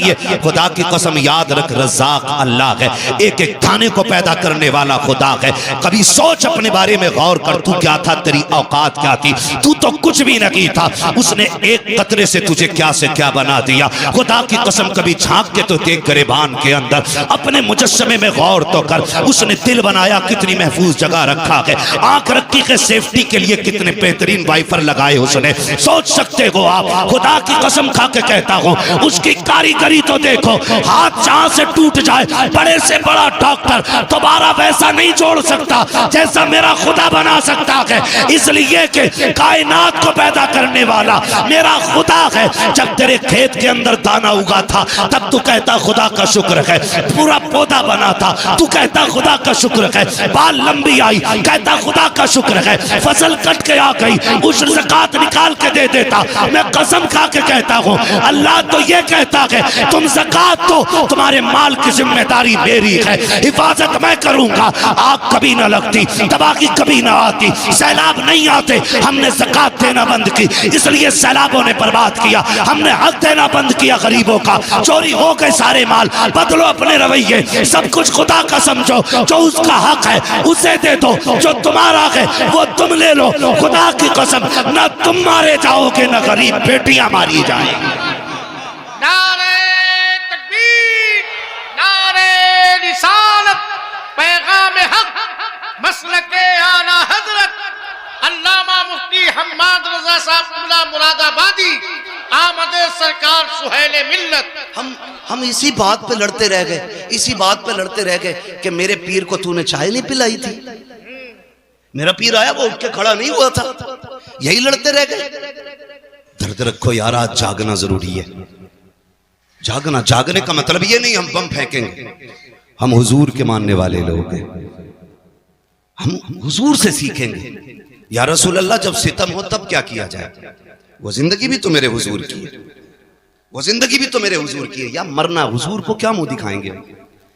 ये खुदा की कसम याद रख, रज़ाक अल्लाह है, एक एक दाने को पैदा करने वाला खुदा है। कभी सोच अपने बारे में गौर कर, तू क्या था, तेरी औकात क्या थी? तू तो कुछ भी नहीं था, उसने एक कतरे से तुझे क्या से क्या बना दिया। खुदा की कसम कभी झांक के तो देख गिरेबान के अंदर, अपने मुजस्समे में गौर तो कर, उसने दिल बनाया कितनी महफूज जगह रखा है, आंख रखी है सेफ्टी के लिए, कितने बेहतरीन वाइफर लगाए उसने। सोच सकते हो आप, खुदा की कसम खा के कहता हूँ, उसकी कारीगरी तो देखो, हाथ जहां से टूट जाए, बड़े से बड़ा डॉक्टर दोबारा वैसा नहीं जोड़ सकता जैसा मेरा खुदा बना सकता है। इसलिए कि कायनात को पैदा करने वाला मेरा खुदा है। जब तेरे खेत के अंदर दाना उगा था तब तू कहता खुदा का शुक्र है, पूरा पौधा बना था तू कहता खुदा का शुक्र है, बाल लंबी आई कहता खुदा का शुक्र है, फसल कट के आ गई उस ज़कात निकाल के दे देता। मैं कसम खा के कहता हूँ, अल्लाह तो ये कहता है तुम ज़कात दो, तुम्हारे माल की जिम्मेदारी मेरी है, हिफाजत मैं करूंगा। आग कभी ना लगती, तबाही कभी ना आती, सैलाब नहीं आते, हमने ज़कात देना बंद की, इसलिए सैलाबों ने बर्बाद किया। हमने हक देना बंद किया गरीबों का, चोरी हो गए सारे माल। बदलो अपने रवैये, सब कुछ खुदा का समझो, जो उसका हक है उसे दे दो, जो तुम्हारा है वो तुम ले लो। खुदा की कसम, ना तुम मारे जाओगे ना गरीब बेटियां मारी जाएंगी। नारे तकबीर, नारे रिसालत, पैगाम हक, मसलके आला हजरत अल्लामा मुफ्ती हम्माद रजा साहब मुरादाबादी, आमदे सरकार सुहेले मिल्लत। हम इसी बात पे लड़ते रह गए, इसी बात पे लड़ते रह गए कि मेरे पीर को तूने चाय नहीं पिलाई थी। मेरा पीर आया वो उठ के खड़ा नहीं हुआ था, यही लड़ते रह गए। दर्द रखो यार, आज जागना जरूरी है। जागना, जागने का मतलब ये नहीं हम बम फेंकेंगे, हम हुजूर के मानने वाले लोग हैं, हम हुजूर से सीखेंगे। या रसूल अल्लाह, जब सितम हो तब क्या किया जाए? वो जिंदगी भी तो मेरे हुजूर की है, वो जिंदगी भी तो मेरे हुजूर की है। या मरना, हुजूर को क्या मुंह दिखाएंगे?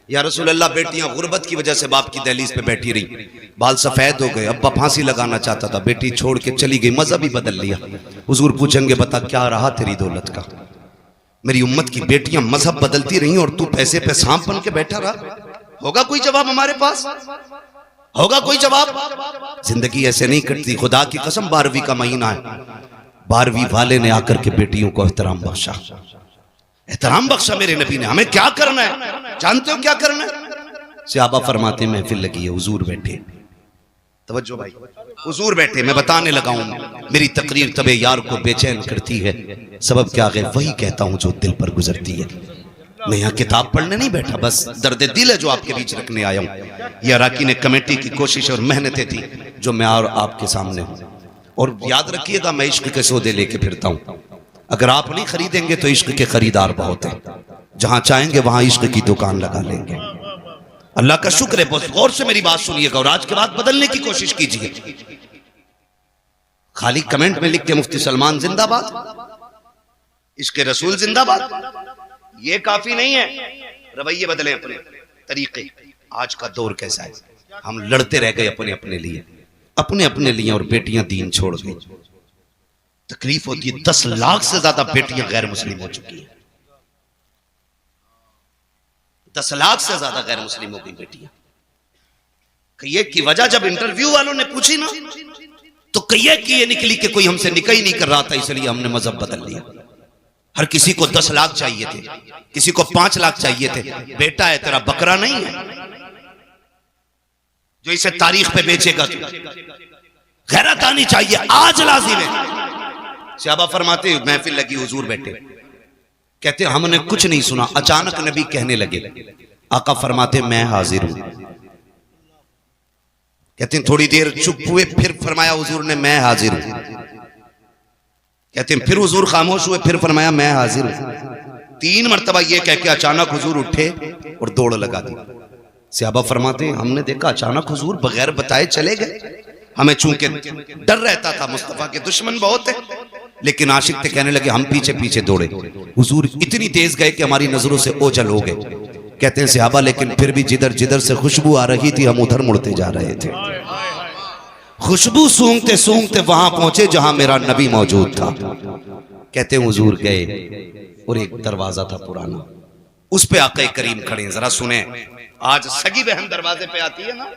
या रसूल अल्लाह, बेटियां गुर्बत की वजह से बाप की दहलीज पे बैठी रही, बाल सफेद हो गए, अब्बा फांसी लगाना चाहता था, बेटी छोड़ के चली गई, मजहब ही बदल लिया। हुजूर पूछेंगे बता क्या रहा तेरी दौलत का? मेरी उम्मत की बेटियां मजहब बदलती रही और तू पैसे पे सांप बन के बैठा रहा। होगा कोई जवाब हमारे पास? होगा कोई जवाब? जिंदगी ऐसे नहीं कटती। खुदा की कसम, 12वीं का महीना है, 12वीं वाले ने आकर के बेटियों को एहतराम बख्शा, एहतराम बख्शा मेरे नबी ने। हमें क्या करना है? जानते हो क्या करना है? सहाबा फरमाते महफिल लगी है, हुजूर बैठे, तवज्जो भाई, हुजूर बैठे, मैं बताने लगा हूं। मेरी तकरीर तबे यार को बेचैन करती है, सबब क्या है वही कहता हूं जो दिल पर गुजरती है। मैं यहाँ किताब पढ़ने नहीं बैठा, बस दर्द दिल है जो आपके बीच रखने आया हूँ। यह अराकीन कमेटी की कोशिश और मेहनतें थी जो मैं और आपके सामने हूँ। और याद रखिएगा, मैं इश्क के सौदे लेके फिरता हूँ। अगर आप नहीं खरीदेंगे तो इश्क के खरीदार बहुत हैं, जहां चाहेंगे वहां इश्क की दुकान लगा लेंगे। अल्लाह का शुक्र है, बहुत गौर से मेरी बात सुनिएगा और आज के बाद बदलने की कोशिश कीजिए। खाली कमेंट में लिख के मुफ्ती सलमान जिंदाबाद, इश्क रसूल जिंदाबाद, ये काफी नहीं है। रवैये बदले, अपने तरीके। आज का दौर कैसा है? हम लड़ते रह गए अपने अपने लिए, अपने अपने लिए, और बेटियां दीन छोड़ गई। तकलीफ होती है, 10 लाख से ज्यादा बेटियां गैर मुस्लिम हो चुकी हैं, 10 लाख से ज्यादा गैर मुस्लिम हो गई बेटियां। कहिए की वजह जब इंटरव्यू वालों ने पूछी ना, तो कहिए की ये निकली कि कोई हमसे निकाह ही नहीं कर रहा था, इसलिए हमने मजहब बदल लिया। हर किसी को 10 लाख चाहिए थे, किसी को 5 लाख चाहिए थे। बेटा है तेरा, बकरा नहीं है जो इसे तारीख पे बेचेगा। तू गैरत आनी चाहिए, आज लाजिम है। सहाबा फरमाते, महफिल लगी, हुजूर बैठे, कहते हमने कुछ नहीं सुना, अचानक नबी कहने लगे। आका फरमाते मैं हाजिर हूं। कहते हैं थोड़ी देर चुप हुए, फिर फरमाया हुजूर ने मैं हाजिर हूं। कहते हैं फिर हुजूर खामोश हुए, फिर फरमाया मैं हाजिर हूं। 3 मरतबा ये कह के अचानक हुजूर उठे और दौड़ लगा दी। सहाबा फरमाते हैं हमने देखा अचानक हुजूर बगैर बताए चले गए। हमें चूंकि डर रहता था, मुस्तफा के दुश्मन बहुत है, लेकिन आशिक थे, कहने लगे हम पीछे पीछे दौड़े। हुजूर इतनी तेज गए कि हमारी नजरों से ओझल हो गए। कहते हैं सहाबा लेकिन फिर भी जिधर जिधर से खुशबू आ रही थी हम उधर मुड़ते जा रहे थे। खुशबू सूंघते सूंघते वहां पहुंचे जहां मेरा नबी मौजूद था। कहते हैं हुजूर गए, और एक दरवाजा था पुराना, उस पे आका करीम खड़े हैं। जरा सुने, आज सगी बहन दरवाजे पे आती है ना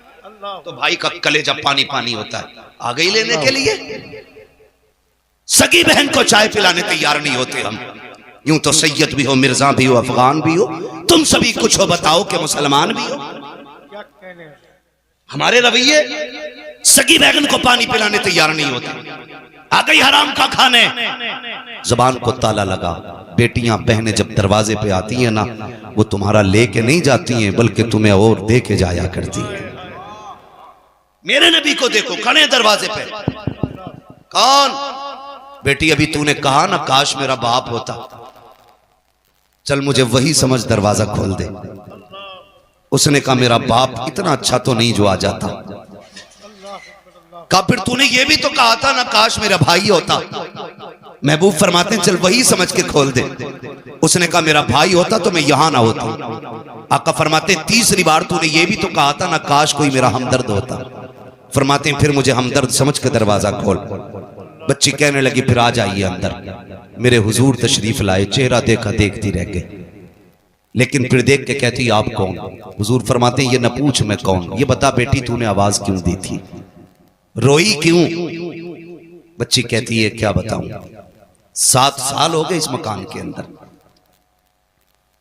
तो भाई का कलेजा पानी पानी होता है। आ गई लेने के लिए, सगी बहन को चाय पिलाने तैयार नहीं होते हम। यूं तो सैयद भी हो, मिर्जा भी हो, अफगान भी हो, तुम सभी कुछ हो, बताओ कि मुसलमान भी हो। हमारे रवैये सगी बहन को पानी पिलाने तैयार नहीं होते। आ गई हराम का खाने, जबान को ताला लगा। बेटियां बहनें जब दरवाजे पे आती हैं ना, वो तुम्हारा लेके नहीं जाती हैं बल्कि तुम्हें और दे के जाया करती है। मेरे नबी को देखो खड़े दरवाजे पे। कौन? बेटी अभी तूने कहा ना काश मेरा बाप होता, चल मुझे वही समझ, दरवाजा खोल दे। उसने कहा मेरा बाप इतना अच्छा तो नहीं जो आ जाता। कहा फिर तूने ये भी तो कहा था ना काश मेरा भाई होता। महबूब फरमाते हैं चल वही समझ के खोल दे। उसने कहा मेरा भाई होता तो मैं यहां ना होता। आका फरमाते हैं तीसरी बार तूने ये भी तो कहा था ना काश कोई मेरा हमदर्द होता। फरमाते हैं फिर मुझे हमदर्द समझ के दरवाजा खोल। बच्ची कहने लगी फिर आ जाइए अंदर। मेरे हुजूर तशरीफ लाए, चेहरा देखा देखती रह गए, लेकिन फिर देख के कहती आप कौन? हुजूर फरमाते हैं ये न पूछ मैं कौन, ये बता बेटी तूने आवाज क्यों दी थी, रोई क्यों? बच्ची कहती है क्या बताऊं, 7 साल हो गए इस मकान के अंदर।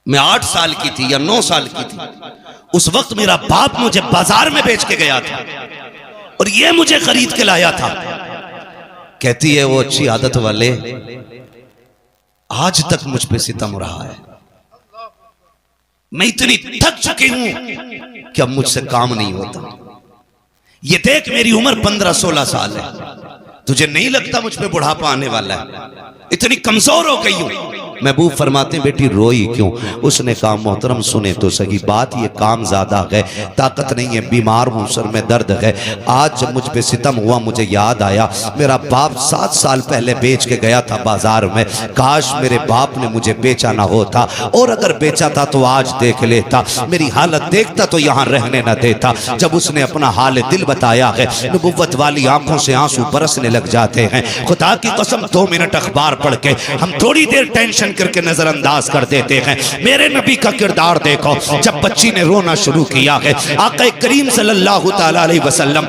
मैं 8 साल की थी या 9 साल की थी, उस वक्त मेरा बाप मुझे बाजार में बेच के गया था और ये मुझे खरीद के लाया था। कहती है वो अच्छी आदत वाले आज तक मुझ पे सितम रहा है। मैं इतनी थक चुकी हूं कि अब मुझसे काम नहीं होता। ये देख मेरी उम्र 15-16 साल है, तुझे नहीं लगता मुझ पे बुढ़ापा आने वाला है? इतनी कमजोर हो गई हूं। महबूब फरमाते बेटी रोई क्यों? उसने कहा मोहतरम सुने तो सही बात, ये काम ज्यादा है, ताकत नहीं है, बीमार हूं, सर में दर्द है। आज जब मुझ पे सितम हुआ मुझे याद आया मेरा बाप 7 साल पहले बेच के गया था बाजार में। काश मेरे बाप ने मुझे बेचा ना होता, और अगर बेचा था तो आज देख लेता, मेरी हालत देखता तो यहाँ रहने न देता। जब उसने अपना हाल दिल बताया है, नबुव्वत वाली आंखों से आंसू बरसने लग जाते हैं। खुदा की कसम 2 मिनट अखबार पढ़ के हम थोड़ी देर टेंशन करके नजरअंदाज कर देते हैं। मेरे नबी का किरदार देखो, जब बच्ची ने रोना शुरू किया है, आका करीम सल्लल्लाहु तआला अलैहि वसल्लम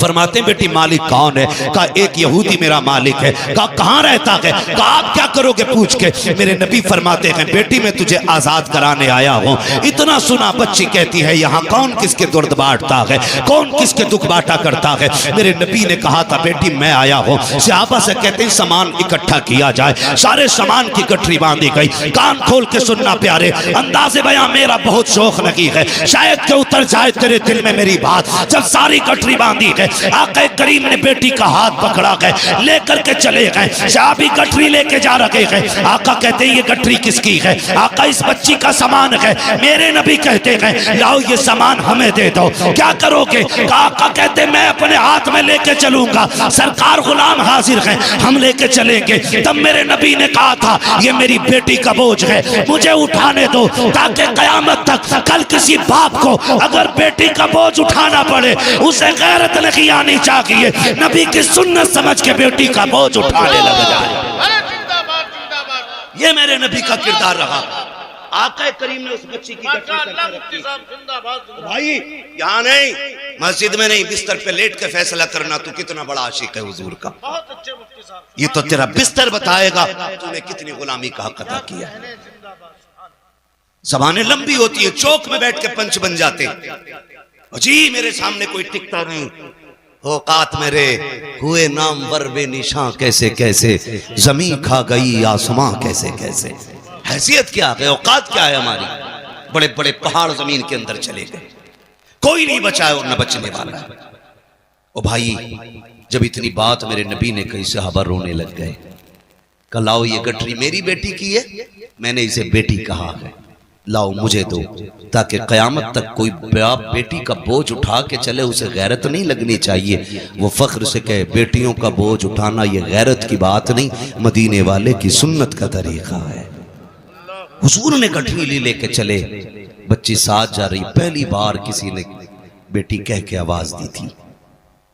फरमाते बेटी मालिक कौन है? कहा एक यहूदी मेरा मालिक है। कहा कहां रहता है? कहा आप क्या करोगे पूछ के? मेरे नबी फरमाते हैं बेटी मैं तुझे आजाद कराने आया हूं। इतना सुना बच्ची कहती है यहाँ कौन किसके दर्द बांटता है, कौन किसके दुख बांटा करता है? मेरे नबी ने कहा था बेटी मैं आया हूं। सहाबा से कहते हैं सामान इकट्ठा किया जाए। सारे सामान की गठरी बांधी गई। कान खोल के सुनना प्यारे, अंदाज़े बयां मेरा बहुत शौक लगी है, शायद के उतर जाए तेरे दिल में मेरी बात। जब सारी गठरी बांधी है, आका करीम ने बेटी का हाथ पकड़ा गए, लेकर के चले गए। साहबी गठरी लेके जा रहे हैं। आका कहते हैं ये गठरी किसकी है? आका इस बच्ची का सामान है। मेरे नबी कहते हैं लाओ ये सामान हमें दे दो। क्या करोगे? आका कहते मैं अपने हाथ में लेके चलूंगा, सरकार गुलाम हाजिर है, हम लेके चलेंगे। तब मेरे नबी ने कहा था ये मेरी बेटी का बोझ है, मुझे उठाने दो, ताकि कयामत तक कल किसी बाप को अगर बेटी का बोझ उठाना पड़े उसे गैरत नहीं आनी चाहिए, नबी की सुन्नत समझ के बेटी का बोझ उठाने लग जाए। ये मेरे नबी का किरदार रहा। आका करीम ने उस बच्ची की भाई यहाँ नहीं, मस्जिद में नहीं, बिस्तर पे लेट के फैसला करना तू कितना बड़ा आशिक है हुजूर का। ये तो तेरा बिस्तर बताएगा तूने कितनी गुलामी का हक अदा किया। ज़बानें लंबी होती है, चौक में बैठ के पंच बन जाते। जी मेरे सामने कोई टिकता नहीं, औकात मेरे हुए नाम वर बेनिशां कैसे कैसे, जमीन खा गई आसमां कैसे कैसे। हैसियत क्या है, औकात क्या है हमारी? बड़े बड़े पहाड़ जमीन के अंदर चले गए, कोई नहीं बचाया और न बचने वाला है। ओ भाई जब इतनी बात मेरे नबी ने कही सहाबा रोने लग गए। कहा लाओ ये गठरी मेरी बेटी की है, मैंने इसे बेटी कहा है, लाओ मुझे दो, ताकि कयामत तक कोई बाप बेटी का बोझ उठा के चले उसे गैरत नहीं लगनी चाहिए। वो फख्र से कहे बेटियों का बोझ उठाना ये गैरत की बात नहीं, मदीने वाले की सुन्नत का तरीका है। हुजूर ने गठरी लेके चले, बच्ची साथ जा रही। पहली बार किसी ने बेटी कह के आवाज दी थी।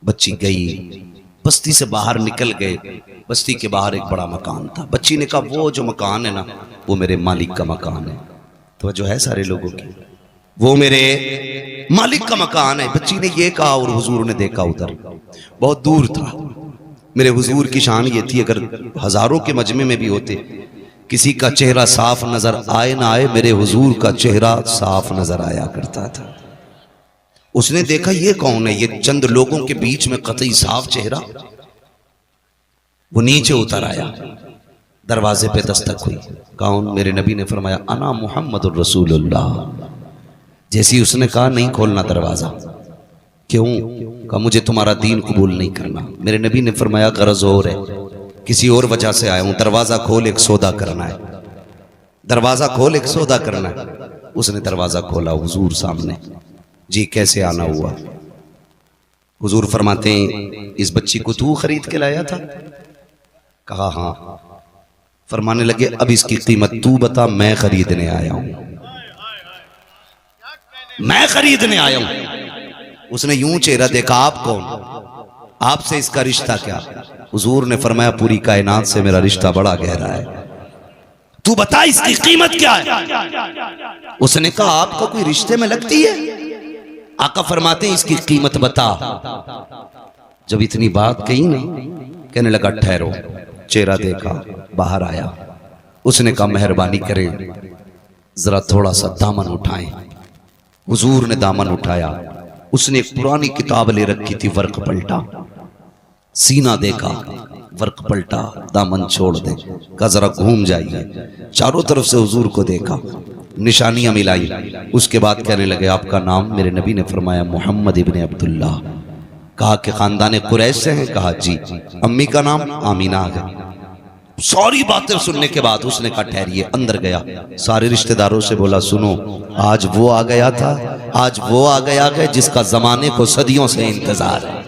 बच्ची गई, बस्ती से बाहर निकल गए। बस्ती के बाहर एक बड़ा मकान था। बच्ची ने कहा वो जो मकान है ना, वो मेरे मालिक का मकान है। तो जो है सारे लोगों की, वो मेरे मालिक का मकान है। बच्ची ने ये कहा और हुजूर ने देखा उधर बहुत दूर था। मेरे हुजूर की शान ये थी, अगर हजारों के मजमे में भी होते, किसी का चेहरा साफ नजर आए ना आए, मेरे हुजूर का चेहरा साफ नजर आया करता था। उसने देखा ये कौन है, ये चंद लोगों के बीच में कतई साफ चेहरा। वो नीचे उतर आया, दरवाजे पे दस्तक हुई। कौन? मेरे नबी ने फरमाया अना मुहम्मदुर रसूलुल्लाह। जैसी उसने कहा नहीं खोलना दरवाजा। क्यों? कहा मुझे तुम्हारा दीन कबूल नहीं करना। मेरे नबी ने फरमाया गरज और है, किसी और वजह से आया हूं, दरवाजा खोल एक सौदा करना है। दरवाजा खोल एक सौदा करना है। उसने दरवाजा खोला, हुजूर सामने। जी कैसे आना हुआ? हुजूर फरमाते हैं इस बच्ची को तू खरीद के लाया था? कहा हाँ। फरमाने लगे अब इसकी कीमत तू बता, मैं खरीदने आया हूं, मैं खरीदने आया हूं। उसने यूं चेहरा देखा, आप कौन? आपसे इसका रिश्ता क्या? हुजूर ने फरमाया पूरी कायनात से मेरा रिश्ता बड़ा गहरा है, तू बता इसकी कीमत क्या है? उसने कहा आपका कोई रिश्ते में लगती है? आका फरमाते हैं इसकी कीमत बता। जब इतनी बात कही ना, कहने लगा ठहरो। चेहरा देखा, बाहर आया। उसने कहा मेहरबानी करें जरा थोड़ा सा दामन उठाएं। हुजूर ने दामन उठाया। उसने एक पुरानी किताब ले रखी थी, वर्क पलटा, सीना देखा, वर्क पलटा, दामन छोड़ दे। कहा जरा घूम जाइए। चारों तरफ से हुजूर को देखा, निशानियां मिलाई। उसके बाद कहने लगे आपका नाम? मेरे नबी ने फरमाया मोहम्मद इब्ने अब्दुल्ला। कहा कि खानदान कुरैश से हैं? कहा जी। अम्मी का नाम? आमीना है। सारी बातें सुनने के बाद उसने कहा ठहरिए। अंदर गया, सारे रिश्तेदारों से बोला सुनो, आज वो आ गया था, आज वो आ गया है जिसका जमाने को सदियों से इंतजार है।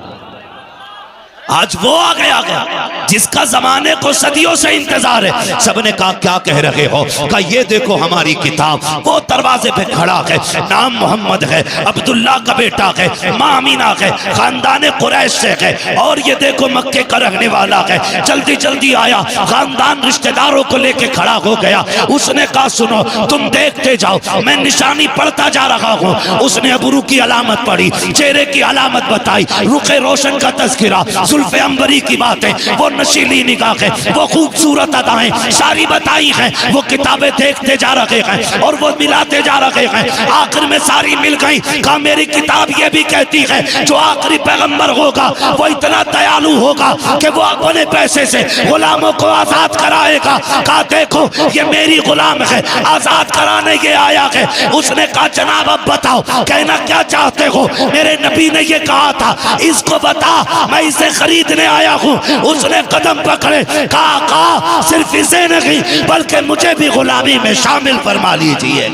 आज वो आ गया जिसका जमाने को सदियों से इंतजार है। सबने कहा क्या कह रहे हो? कहा ये देखो हमारी किताब। वो दरवाजे पे खड़ा है, नाम मोहम्मद है, अब्दुल्ला का बेटा है, माँ अमीना है, खानदान कुरैश से है, और ये देखो मक्के का रहने वाला है। जल्दी जल्दी आया, खानदान रिश्तेदारों को लेके खड़ा हो गया। उसने कहा सुनो तुम देखते जाओ, मैं निशानी पढ़ता जा रहा हूँ। उसने अबरू की अलामत पढ़ी, चेहरे की अलामत बताई, रुखे रोशन का तज़किरा, जुल्फ़े अंबरी की बातें, वो नशीली निगाहें, वो खूबसूरत अदाएं सारी बताई हैं। वो किताबें देखते जा रहे हैं और वो मिलाते जा रहे हैं। आखिर में सारी मिल गई। कहा मेरी किताब ये भी कहती है जो आखिरी पैगंबर होगा वो इतना दयालु होगा कि वो अपने पैसे से गुलामों को आजाद कराएगा। कहा देखो ये मेरी गुलाम है, आजाद कराने ये आया है। उसने कहा जनाब अब बताओ कहना क्या चाहते हो? मेरे नबी ने ये कहा था इसको बता, मैं इसे खरीदने आया हूँ। उसने कदम पकड़े, कहा सिर्फ इसे नहीं बल्कि मुझे भी गुलामी में शामिल फरमा लीजिए।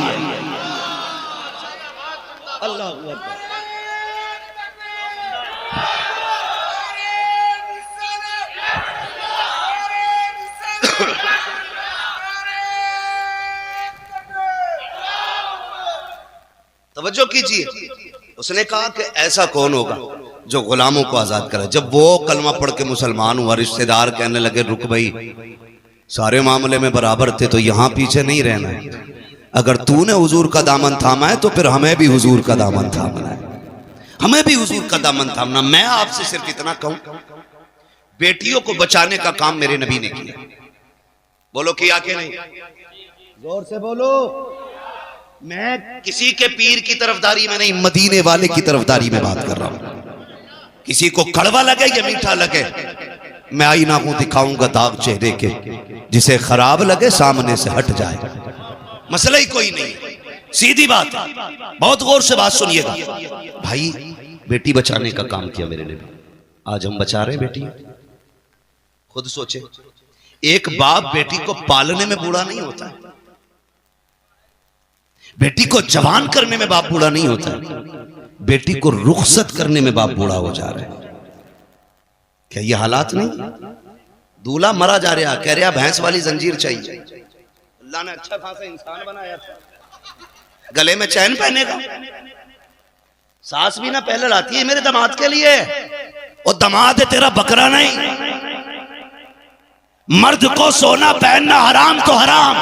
अल्लाह तवज्जो कीजिए। उसने कहा कि ऐसा कौन होगा जो गुलामों को आजाद करे। जब वो कलमा पढ़ के मुसलमान हुआ, रिश्तेदार कहने लगे रुक भाई, सारे मामले में बराबर थे तो यहां पीछे नहीं रहना है। अगर तूने हुजूर का दामन थामा है तो फिर हमें भी हुजूर का दामन थामना है, हमें भी हुजूर का दामन थामना। मैं आपसे सिर्फ इतना कहूं, बेटियों को बचाने का काम मेरे नबी ने किया। बोलो किया कि नहीं? जोर से बोलो। मैं किसी के पीर की तरफदारी में नहीं, मदीने वाले की तरफदारी में बात कर रहा हूं। किसी को कड़वा लगे या मीठा लगे, मैं आईना हूं, दिखाऊंगा दाग चेहरे के, जिसे खराब लगे सामने से हट जाए। मसला ही कोई नहीं, सीधी बात है। बहुत गौर से बात सुनिएगा भाई। बेटी बचाने का काम किया मेरे ने, आज हम बचा रहे बेटी। खुद सोचे, एक बाप बेटी को पालने में बूढ़ा नहीं होता है, बेटी को जवान करने में बाप बूढ़ा नहीं होता है, बेटी को रुखसत करने में बाप बूढ़ा हो जा रहा है। क्या ये हालात नहीं? दूल्हा मरा जा रहा, कह रहा भैंस वाली जंजीर चाहिए। अल्लाह ने अच्छा खासा इंसान बनाया था, गले में चैन पहनेगा। सास भी ना पहले लाती है मेरे दामाद के लिए, और दमाद है तेरा बकरा नहीं। मर्द को सोना पहनना हराम तो हराम,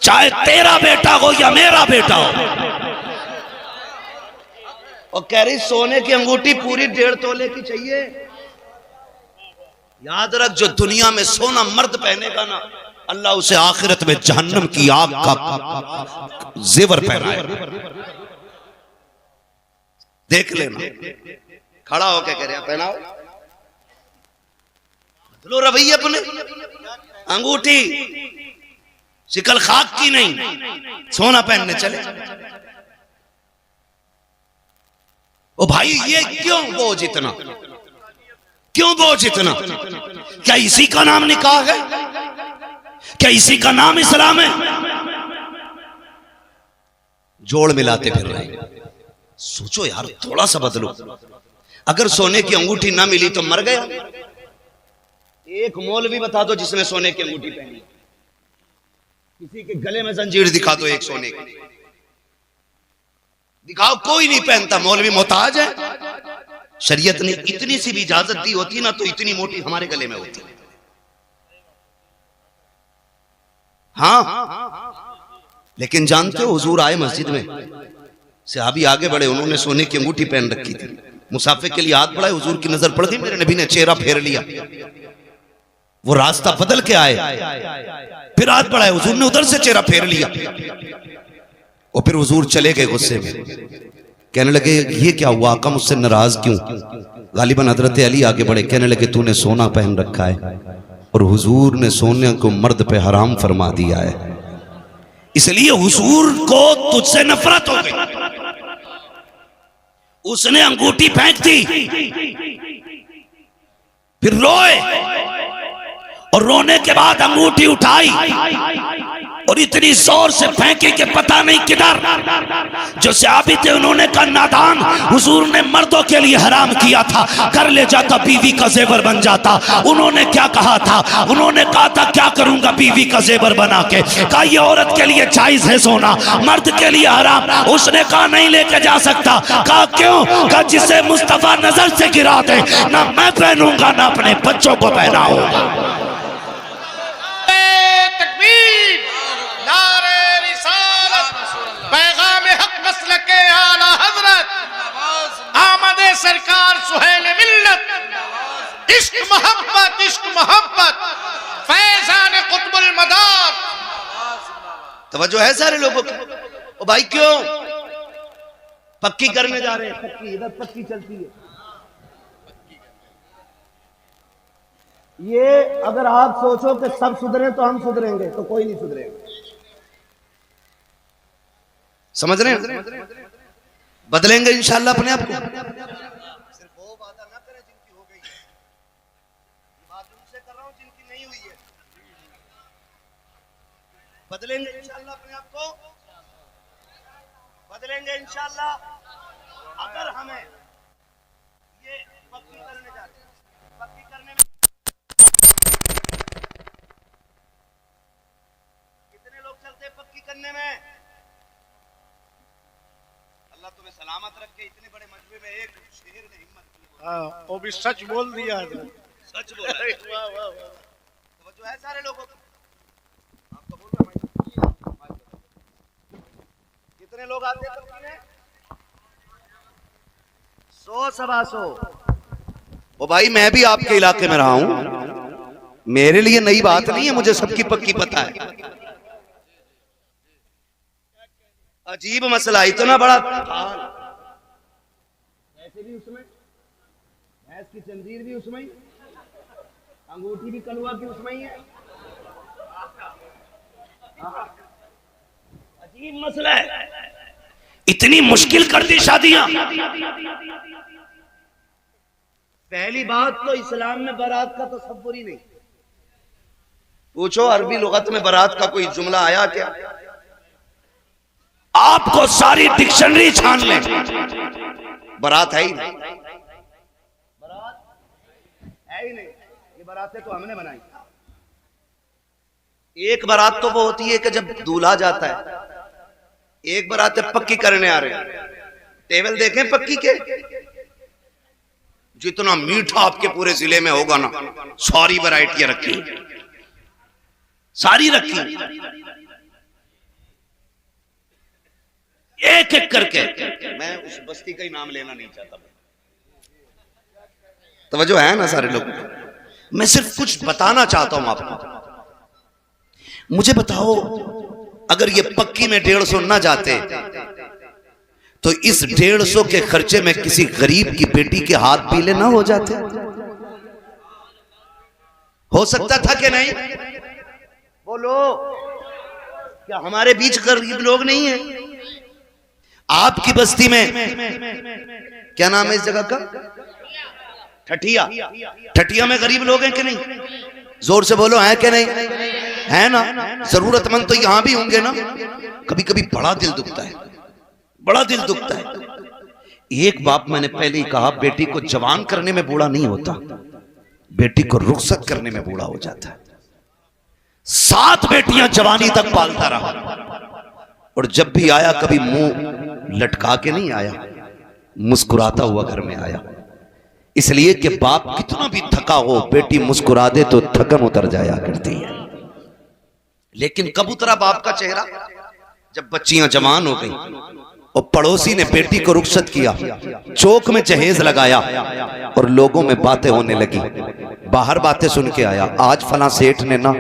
चाहे तेरा बेटा हो या मेरा बेटा हो। और कह रही सोने की अंगूठी पूरी 1.5 तोले की चाहिए। याद रख, जो दुनिया में सोना मर्द पहनेगा ना, अल्लाह उसे आखिरत में जहन्नम की आग का जेवर पहनाए। देख लेना, खड़ा होकर कह रहे हैं पहनाओ, लो रवैये अपने। अंगूठी शिकल खाक की नहीं, सोना पहनने चले। ओ भाई ये क्यों बोझ इतना, क्यों बोझ इतना? क्या इसी का नाम निकाह है? क्या इसी का नाम इस्लाम है? जोड़ मिलाते फिर रहे। सोचो यार, थोड़ा सा बदलो। अगर सोने की अंगूठी ना मिली तो मर गया। एक मौलवी बता दो जिसने सोने की अंगूठी पहनी, किसी के गले में जंजीर दिखा दो एक सोने की, दिखाओ, कोई नहीं पहनता। मौलवी मोहताज है। शरीयत ने इतनी सी भी इजाजत दी होती ना तो इतनी मोटी हमारे गले में होती। हाँ, लेकिन जानते हो हुजूर आए मस्जिद में, सहाबी आगे बढ़े, उन्होंने सोने की अंगूठी पहन रखी थी। मुसाफिर के लिए हाथ बढ़ाए, हुजूर की नजर पड़ गई, मेरे नबी ने चेहरा फेर लिया। वो रास्ता बदल के आए, फिर हाथ बढ़ाए, हुजूर ने उधर से चेहरा फेर लिया। और फिर हुजूर चले गए गुस्से में, कहने लगे ये क्या हुआ आका, मुझसे नाराज क्यों? गालिबन हजरत अली आगे बढ़े, कहने लगे तूने सोना पहन रखा है और हुजूर ने सोने को मर्द पे हराम फरमा दिया है, इसलिए हुजूर को तुझसे नफरत हो गई। उसने अंगूठी फेंक दी, फिर रोए और रोने के बाद अंगूठी उठाई और इतनी जोर से फेंकी कि पता नहीं किधर। जो सहाबी थे उन्होंने कहा नादान, हुजूर ने मर्दों के लिए हराम किया था, कर ले जाता बीवी का जेवर बन जाता। उन्होंने क्या कहा था? उन्होंने कहा था क्या करूंगा बीवी का जेवर बना के? कहा ये औरत के लिए जायज है सोना, मर्द के लिए हराम। उसने कहा नहीं लेके जा सकता। कहा क्यों? कहा जिसे मुस्तफा नजर से गिरा दे ना मैं पहनूंगा ना अपने बच्चों को पहनाऊंगा। सरकार सुहेल मिल्लत, इश्क मोहब्बत फैजान कुतुबुल मदार। तवज्जो है सारे लोगों की। ओ भाई क्यों पक्की करने जा रहे हैं? पक्की इधर पक्की चलती है। ये अगर आप सोचो कि सब सुधरे तो हम सुधरेंगे, तो कोई नहीं सुधरेगा। समझ रहे हैं? बदलेंगे इंशाल्लाह अपने आप को। सिर्फ वो वादा ना करें जिनकी हो गई है, बात उनसे कर रहा हूं जिनकी नहीं हुई है। बदलेंगे इंशाल्लाह अपने आप को, बदलेंगे इंशाल्लाह। अगर हमें ये पक्की करने जाते हैं, पक्की करने में कितने लोग चलते हैं पक्की करने में? अल्लाह तुम्हें सलामत रखे। इतने बड़े मजमे में एक शेर ने हिम्मत की। हाँ, वो भी सच बोल दिया है। सच बोला है। वाह वाह वाह। तो जो है सारे लोगों को आपको बोल रहा हूं, कितने लोग आते हैं पक्की में? 100 सवा 100। ओ भाई मैं भी आपके इलाके में रहा हूं, मेरे लिए नई बात नहीं है, मुझे सबकी पक्की पता है। अजीब मसला, इतना बड़ा ऐसे भी उसमें, भैंस की जंजीर भी उसमें ही, अंगूठी भी कलुआ की उसमें ही है। अजीब मसला है, इतनी मुश्किल कर दी शादियां। पहली बात तो इस्लाम में बारात का तसव्वुर ही नहीं। पूछो अरबी लुगत में बारात का कोई जुमला आया क्या? आपको सारी डिक्शनरी छान ले, बारात है ही नहीं, बारात है ही नहीं। ये बारातें तो हमने बनाई। एक बारात तो वो होती है कि जब दूल्हा जाता है, एक बारात पक्की करने आ रहे हैं। टेबल देखें पक्की के, जितना मीठा आपके पूरे जिले में होगा ना, सारी वैरायटियां रखी, सारी रखी, एक एक करके। मैं उस बस्ती का ही नाम लेना नहीं चाहता, तवज्जो है ना सारे लोग। मैं सिर्फ कुछ बताना चाहता हूं आपको। मुझे बताओ, अगर ये पक्की में 150 ना जाते तो इस 150 के खर्चे में किसी गरीब की बेटी के हाथ पीले ना हो जाते? हो सकता था कि नहीं? बोलो, क्या हमारे बीच गरीब लोग नहीं है? आपकी बस्ती में क्या नाम है इस जगह का? ठठिया। ठठिया में गरीब लोग हैं कि नहीं? जोर से बोलो, है कि नहीं? है ना? जरूरतमंद तो यहां भी होंगे ना। कभी कभी बड़ा दिल दुखता है, बड़ा दिल दुखता है। एक बाप मैंने पहले ही कहा, बेटी को जवान करने में बूढ़ा नहीं होता, बेटी को रुखसत करने में बूढ़ा हो जाता है। 7 बेटियां जवानी तक पालता रहा, और जब भी आया कभी मुंह लटका के नहीं आया, मुस्कुराता हुआ घर में आया। इसलिए कि बाप कितना भी थका हो, बेटी मुस्कुरा दे तो थकन उतर जाया करती है। लेकिन कब उतरा बाप का चेहरा? जब बच्चियां जवान हो गई और पड़ोसी ने बेटी को रुखसत किया, चौक में जहेज लगाया और लोगों में बातें होने लगी। बाहर बातें सुन के आया, आज फला सेठ ने ना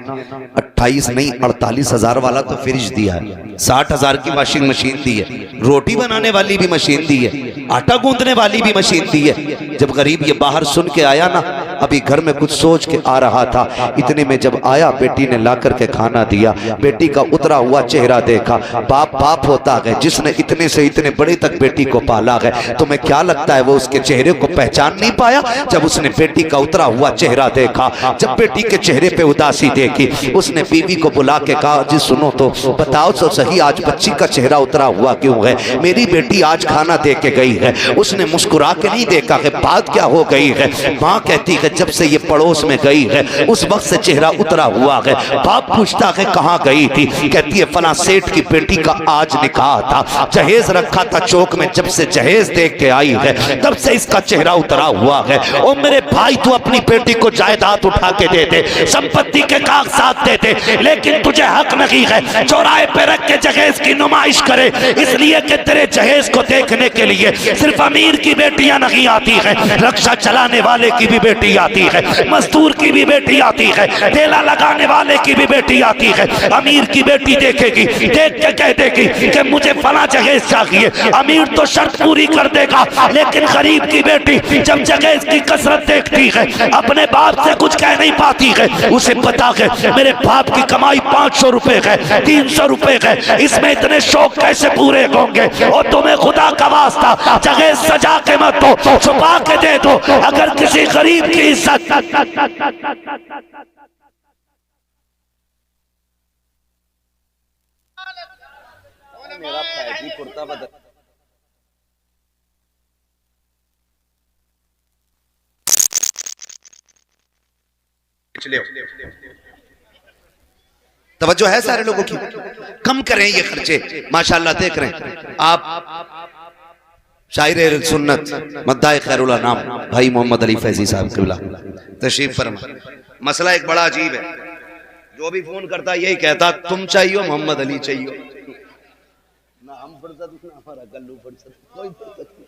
28 नहीं 48 हजार वाला तो फ्रिज दिया है, 60 हजार की वॉशिंग मशीन दी है, रोटी बनाने वाली भी मशीन दी है, आटा गूंदने वाली भी मशीन दी है। जब गरीब ये बाहर सुन के आया ना, अभी घर में कुछ सोच के आ रहा था, इतने में जब आया बेटी ने ला करके खाना दिया, बेटी का उतरा हुआ चेहरा देखा। बाप बाप होता है जिसने इतने से इतने बड़े तक बेटी को पाला है। तुम्हें क्या लगता है वो उसके चेहरे को पहचान नहीं पाया? जब उसने बेटी का उतरा हुआ चेहरा देखा, जब बेटी के चेहरे पे उदासी देखी, उसने बीवी को बुला के कहा, जी सुनो तो बताओ तो सही, आज बच्ची का चेहरा उतरा हुआ क्यों है? मेरी बेटी आज खाना दे के गई है। उसने मुस्कुरा के नहीं देखा कि बात क्या हो गई है। माँ कहती है जब से ये पड़ोस में गई है उस वक्त से चेहरा उतरा हुआ है। बाप पूछता है कहाँ गई थी? कहती है फला सेठ की बेटी का आज निकाह था, जहेज रखा था चौक में, जब से जहेज देख के आई है तब से इसका चेहरा उतरा हुआ है। ओ मेरे भाई, तू अपनी बेटी को जायदाद उठा के दे दे, संपत्ति के कागजात दे दे, लेकिन तुझे हक नहीं है चौराहे पे रख के जहेज की नुमाइश करे। इसलिए कि तेरे जहेज को देखने के लिए सिर्फ अमीर की बेटियां नहीं आती है, रक्षा चलाने वाले की भी बेटी आती है, मजदूर की भी बेटी आती है, ठेला लगाने वाले की भी बेटी आती है। अमीर की बेटी देखेगी, देख के कह देगी कि मुझे फला जहेज चाहिए। अमीर तो शर्त पूरी कर देगा, लेकिन गरीब की बेटी जब जहेज की कसरत देखती है, अपने बाप से कुछ कह नहीं पाती है। उसे पता है मेरे बाप की कमाई 500 रुपए है, 300 रुपए है, इसमें इतने शौक कैसे पूरे होंगे? और तुम्हें खुदा का वास्ता जहेज सजा के मत दो, छुपा के दे दो। अगर किसी गरीब की इज्जत मेरा फैजी कुर्ता बदल तवज्जो है सारे लोगों की? कम करें ये खर्चे। माशाल्लाह देख रहे हैं आप, शायर सुन्नत मद्दाए खैरुल नाम भाई मोहम्मद अली फैजी साहब किबला तशरीफ फरमा। मसला एक बड़ा अजीब है, जो भी फोन करता है यही कहता तुम चाहिए मोहम्मद अली चाहिए, ना हम फुर्सत ना हमारा गल्लू फुर्सत, कोई फुर्सत नहीं।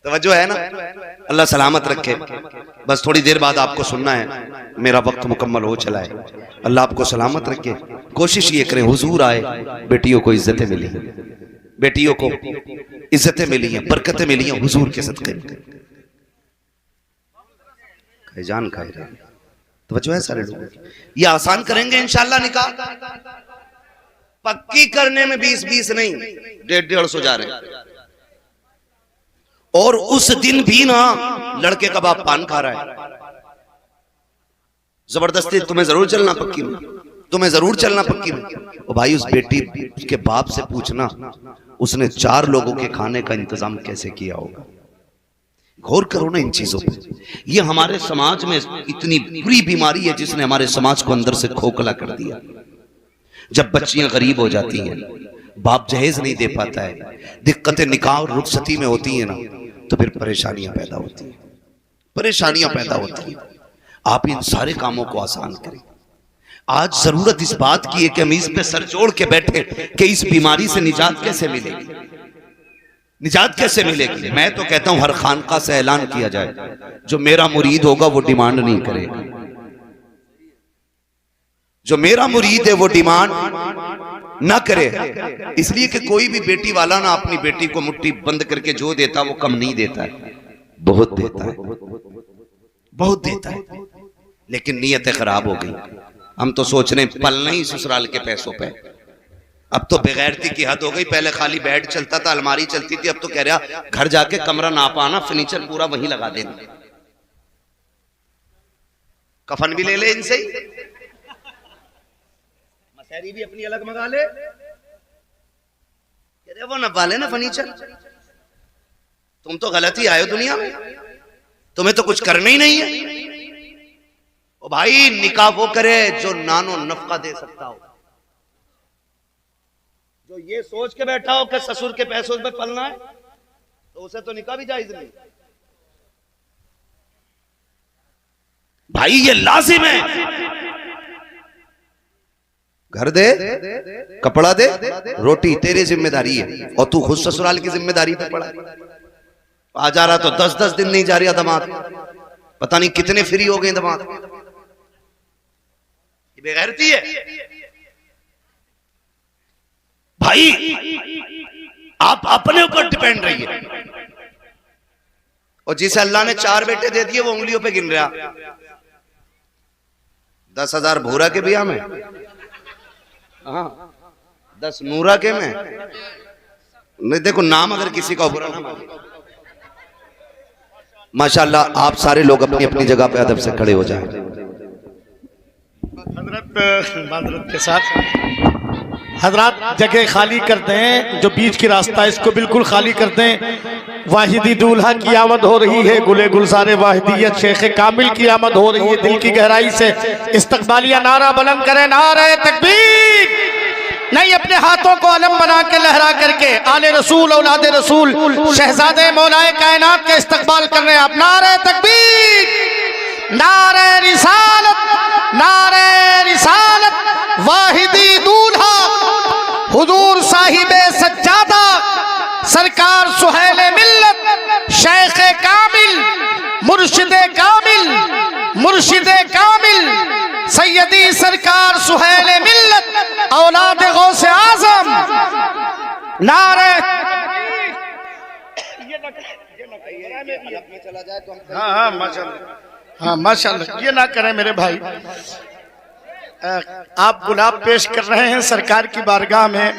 तवज्जो है ना? अल्लाह सलामत रखे। बस थोड़ी देर बाद आपको सुनना है, मेरा वक्त मुकम्मल हो चला है। अल्लाह आपको सलामत रखे। कोशिश ये करें हुजूर आए, बेटियों को इज्जतें मिली, बेटियों को इज्जतें मिली हैं, बरकतें मिली हैं हुजूर के सदक़े में। जान खाए तवज्जो है सारे लोग। ये आसान करेंगे इंशाअल्लाह निकाह, पक्की करने में 20-20 नहीं 150-150 जा रहे हैं। और उस दिन भी ना लड़के का बाप पान खा रहा है। जबरदस्ती तुम्हें जरूर चलना पक्की में, तुम्हें जरूर चलना पक्की में। और भाई उस बेटी के बाप से पूछना उसने 4 लोगों के खाने का इंतजाम कैसे किया होगा। गौर करो ना इन चीजों पे। ये हमारे समाज में इतनी बुरी बीमारी है जिसने हमारे समाज को अंदर से खोखला कर दिया। जब बच्चियां गरीब हो जाती हैं, बाप जहेज नहीं दे पाता है, दिक्कतें निकाह और रुखसती में होती है ना, तो फिर परेशानियां पैदा होती हैं, परेशानियां पैदा होती हैं। आप इन सारे कामों को आसान करें। आज जरूरत इस बात की है कि हम इस पे सर जोड़ के बैठे कि इस बीमारी से निजात कैसे मिलेगी, निजात कैसे मिलेगी। मैं तो कहता हूं हर खानका से ऐलान किया जाए, जो मेरा मुरीद होगा वो डिमांड नहीं करेगा, जो मेरा मुरीद है वो डिमांड ना करे। इसलिए कि कोई भी बेटी वाला ना अपनी बेटी को मुट्ठी बंद करके जो देता वो कम नहीं देता है, बहुत देता है, बहुत देता है। लेकिन नीयतें खराब हो गई। हम तो सोच रहे हैं पलना ही ससुराल के पैसों पे। अब तो बेगैरती की हद हो गई। पहले खाली बेड चलता था, अलमारी चलती थी, अब तो कह रहा घर जाके कमरा ना पाना, फर्नीचर पूरा वहीं लगा देना, कफन भी ले ले इनसे ही, मसहरी भी अपनी अलग मंगा ले, कह रहे वो न पाले ना फर्नीचर। तुम तो गलत ही आए हो दुनिया में, तुम्हें तो कुछ करना ही नहीं है। ओ भाई, निकाह वो करे जो नानो नफका दे सकता हो। जो ये सोच के बैठा हो कि ससुर के पैसों पे पलना है, तो उसे तो निकाह भी जायज नहीं। भाई ये लाजिम है, घर दे, कपड़ा दे, रोटी तेरी जिम्मेदारी है, और तू खुद ससुराल की जिम्मेदारी पे पड़ा। आ जा रहा तो 10-10 दिन नहीं जा रहा दामाद, पता नहीं कितने फ्री हो गए दामाद। ये बेगैरती है भाई। आप अपने ऊपर डिपेंड रहिए। और जिसे अल्लाह ने 4 बेटे दे दिए वो उंगलियों पे गिन रहा। 10,000 भूरा के बिया में, हाँ 10 नूरा के में। नहीं देखो नाम अगर किसी का बुरा ना माने। माशाल्लाह आप सारे लोग अपनी अपनी जगह पे अदब से खड़े हो जाएं। माजरत के साथ हजरात जगह खाली कर दें, जो बीच की रास्ता इसको बिल्कुल खाली कर दें। वाहिदी दूल्हा की आमद हो रही है, गुले गुलजारे वाहिदियत शेख कामिल की आमद हो रही है। दिल की गहराई से इस्तकबालिया नारा बुलंद करें, नारे तकबीर। नहीं, अपने हाथों को अलम बना के लहरा करके आले रसूल औलादे रसूल शहजादे मौलाए कायनात के इस्तकबाल कर रहे हैं आप। नारे तकबीर, नारे रिसालत, नारे रिसालत। वाहिदी दूल्हा हुजूर साहिबे सज्जादा सरकार सुहेले मिल्लत शेख कामिल मुर्शिदे कामिल, मुर्शिदे कामिल सैयदी सरकार सुहेले मिल्लत औलाद गौसे आजम। नारे हाँ माशाल्लाह, हाँ माशाल्लाह, ये ना करें मेरे भाई। आप गुलाब पेश कर रहे हैं सरकार की बारगाह में।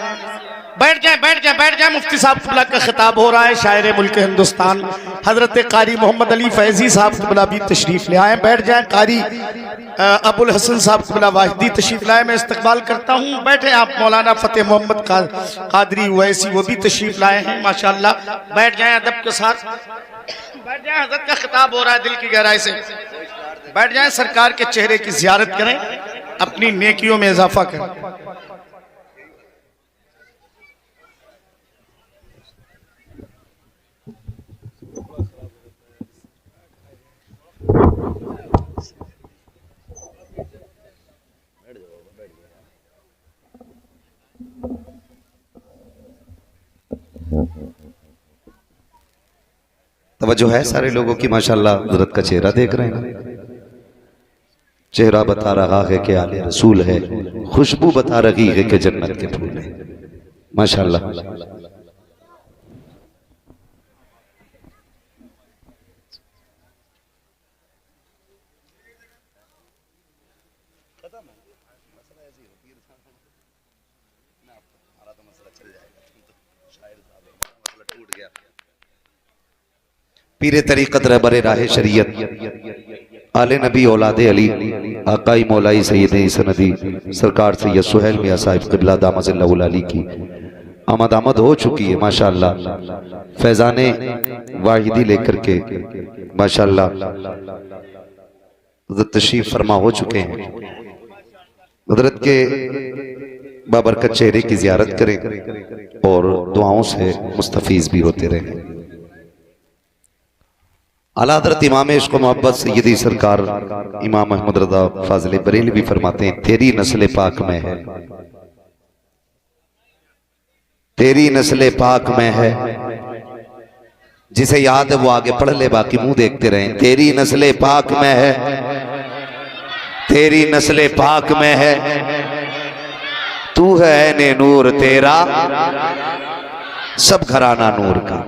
बैठ जाए, बैठ जाए, बैठ जाए। मुफ्ती साहब क़िबला का खिताब हो रहा है। शायर मुल्क हिंदुस्तान हजरत कारी मोहम्मद अली फैजी साहब क़िबला भी तशरीफ ले आए। बैठ जाए। कारी अबुल हसन साहब क़िबला वाहिदी तशरीफ लाए। मैं इस्तकबाल करता हूँ, बैठे आप। मौलाना फ़तेह मोहम्मद कादरी वैसी वो भी तशरीफ लाए हैं माशाल्लाह। बैठ जाए अदब के साथ, बैठ जाए। हजरत का खिताब हो रहा है, दिल की गहराई से बैठ जाए। सरकार के चेहरे की ज़ियारत करें, अपनी नेकियों में इजाफा करें। तवज्जो है सारे लोगों की माशाल्लाह। हज़रत का चेहरा देख रहे हैं, चेहरा बता रहा है कि आले रसूल है, खुशबू बता रही है कि जन्नत के फूल है माशाल्लाह। पीरे तरीक़त रहबरे राहे शरीयत आले नबी औलादे अली आकाई मौलाई सैयद सनदी सरकार सैयद सुहेल मियां साहिब क़िबला दामज़िल्लहुल अली की आमद हो चुकी है माशाल्लाह। फैज़ाने वाहिदी लेकर के माशाल्लाह तशरीफ फरमा हो चुके हैं। हज़रत के बाबरकत चेहरे की ज़ियारत करें और दुआओं से मुस्तफ़ीज़ भी होते रहें। आला हज़रत इमाम इश्क़ मोहब्बत सय्यदी सरकार इमाम अहमद रज़ा फाज़िल बरेलवी फरमाते हैं, तेरी नस्ल पाक में है, तेरी नस्ल पाक में है, जिसे याद है वो आगे पढ़ ले, बाकी मुंह देखते रहें। तेरी नस्ल पाक में है, तेरी नस्ल पाक में है, तू है ऐने नूर तेरा सब घराना नूर का।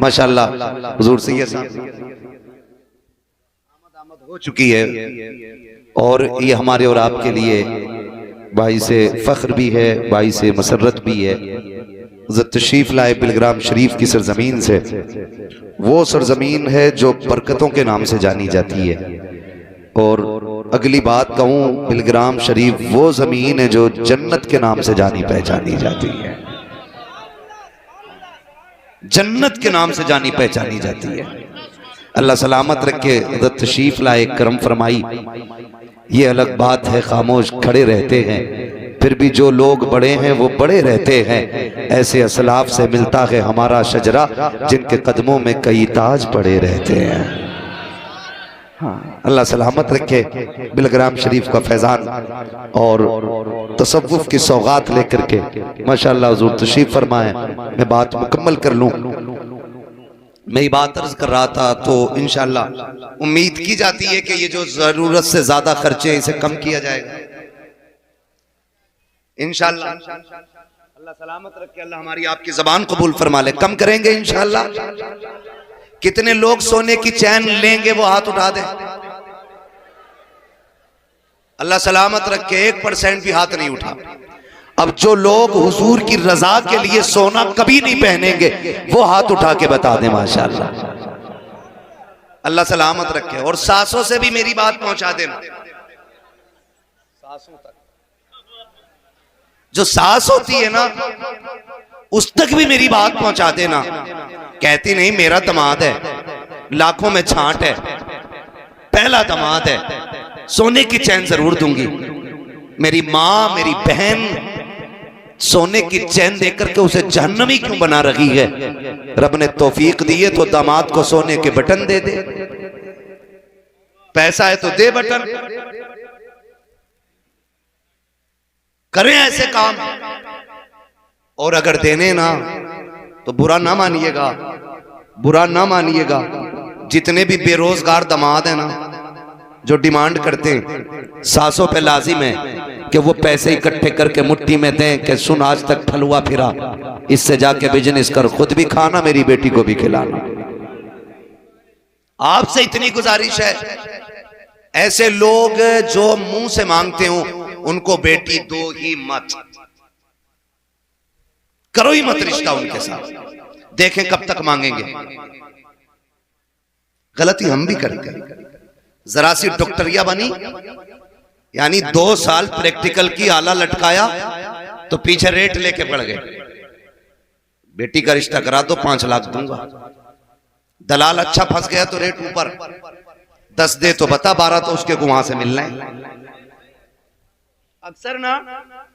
माशाअल्लाह हुजूर सैयद साहब हो चुकी है और ये हमारे और आपके लिए भाई से फख्र भी है, भाई से मसरत भी है। तशरीफ लाए बिलग्राम शरीफ की सरजमीन से, वो सरजमीन है जो बरकतों के नाम से जानी जाती है। और अगली बात कहूँ, बिलग्राम शरीफ वो जमीन है जो जन्नत के नाम से जानी पहचानी जाती है, जन्नत के नाम से जानी पहचानी जाती है। अल्लाह सलामत रखे। तशरीफ लाए, करम फरमाई। ये अलग बात है, खामोश खड़े रहते हैं, फिर भी जो लोग बड़े हैं वो बड़े रहते हैं। ऐसे असलाफ से मिलता है हमारा शजरा, जिनके कदमों में कई ताज पड़े रहते हैं। हाँ, अल्लाह सलामत रखे। बिलग्राम शरीफ का फैजान और तसव्वुफ की सौगात लेकर के माशाअल्लाह हुजूर तशरीफ फरमाए। मैं बात मुकम्मल कर लूं। मैं बात अर्ज कर रहा था तो इंशाअल्लाह उम्मीद की जाती है कि ये जो जरूरत से ज्यादा खर्चे इसे कम किया जाएगा इंशाअल्लाह। अल्लाह सलामत रखे, अल्लाह हमारी आपकी जबान कबूल फरमा ले। कम करेंगे इंशाअल्लाह। कितने लोग सोने की चैन लेंगे वो हाथ उठा दें। अल्लाह सलामत रखे, 1% भी हाथ नहीं उठा। अब जो लोग हुजूर की रजा के लिए सोना कभी नहीं पहनेंगे वो हाथ उठा के बता दें माशाअल्लाह। अल्लाह सलामत रखे। और सासों से भी मेरी बात पहुंचा देना, सासों तक, जो सास होती है ना उस तक भी मेरी बात पहुंचा देना। कहती नहीं मेरा दमाद है, लाखों में छांट है, पहला दमाद है, सोने की चैन जरूर दूंगी। मेरी माँ मेरी बहन सोने की चैन देकर के उसे जहन्नमी क्यों बना रही है? रब ने तौफीक दी है तो दामाद को सोने के बटन दे दे, पैसा है तो दे बटन, करें ऐसे काम। और अगर देने ना तो बुरा ना मानिएगा, बुरा ना मानिएगा। जितने भी बेरोजगार दामाद है ना जो डिमांड करते हैं, सासों पे लाजिम है कि वो पैसे इकट्ठे करके मुट्ठी में दें कि सुन आज तक फलुआ फिरा, इससे जाके बिजनेस कर, खुद भी खाना मेरी बेटी को भी खिलाना। आपसे इतनी गुजारिश है, ऐसे लोग जो मुंह से मांगते हो उनको बेटी दो ही मत, करो ही मत रिश्ता उनके साथ, देखें कब तक मांगेंगे। गलती हम भी करते हैं। जरा सी डॉक्टरिया बनी, यानी 2 साल प्रैक्टिकल की आला लटकाया तो पीछे रेट लेके पड़ गए। बेटी का रिश्ता करा दो 5 लाख दूंगा। दलाल अच्छा फंस गया तो रेट ऊपर, 10 दे तो बता, 12 तो उसके को वहां से मिलना है। अक्सर ना